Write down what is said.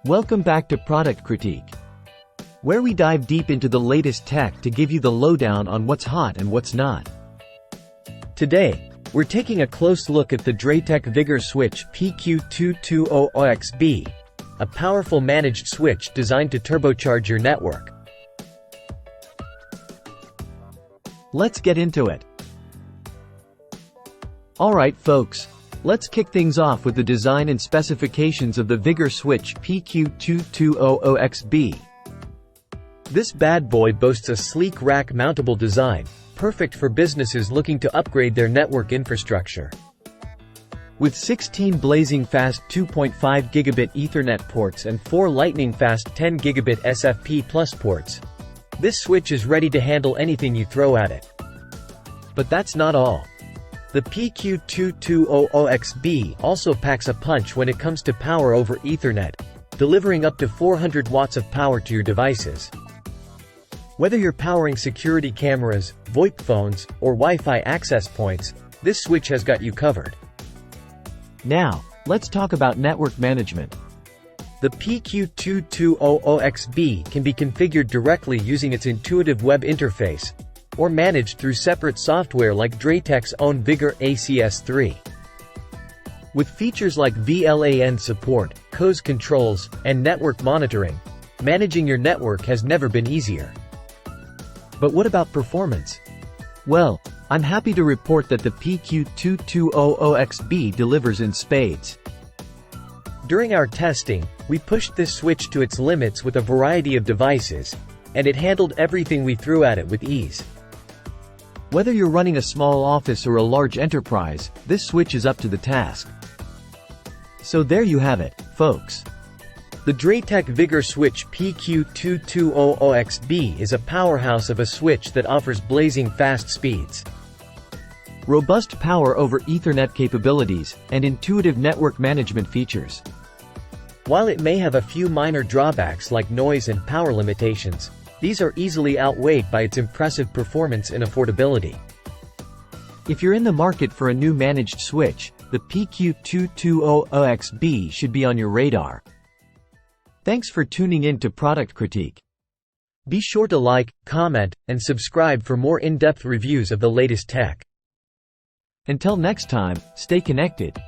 Welcome back to Product Critique, where we dive deep into the latest tech to give you the lowdown on what's hot and what's not. Today, we're taking a close look at the Draytek VigorSwitch PQ2200XB, a powerful managed switch designed to turbocharge your network. Let's get into it. Alright folks, let's kick things off with the design and specifications of the VigorSwitch PQ2200XB. This bad boy boasts a sleek rack-mountable design, perfect for businesses looking to upgrade their network infrastructure. With 16 blazing fast 2.5 gigabit Ethernet ports and 4 lightning-fast 10 gigabit SFP+ ports, this switch is ready to handle anything you throw at it. But that's not all. The PQ2200XB also packs a punch when it comes to power over Ethernet, delivering up to 400 watts of power to your devices. Whether you're powering security cameras, VoIP phones, or Wi-Fi access points, this switch has got you covered. Now, let's talk about network management. The PQ2200XB can be configured directly using its intuitive web interface, or managed through separate software like Draytek's own Vigor ACS3. With features like VLAN support, COS controls, and network monitoring, managing your network has never been easier. But what about performance? Well, I'm happy to report that the PQ2200XB delivers in spades. During our testing, we pushed this switch to its limits with a variety of devices, and it handled everything we threw at it with ease. Whether you're running a small office or a large enterprise, this switch is up to the task. So there you have it, folks. The Draytek VigorSwitch PQ2200XB is a powerhouse of a switch that offers blazing fast speeds, robust power over Ethernet capabilities, and intuitive network management features. While it may have a few minor drawbacks like noise and power limitations, these are easily outweighed by its impressive performance and affordability. If you're in the market for a new managed switch, the PQ2200XB should be on your radar. Thanks for tuning in to Product Critique. Be sure to like, comment, and subscribe for more in-depth reviews of the latest tech. Until next time, stay connected.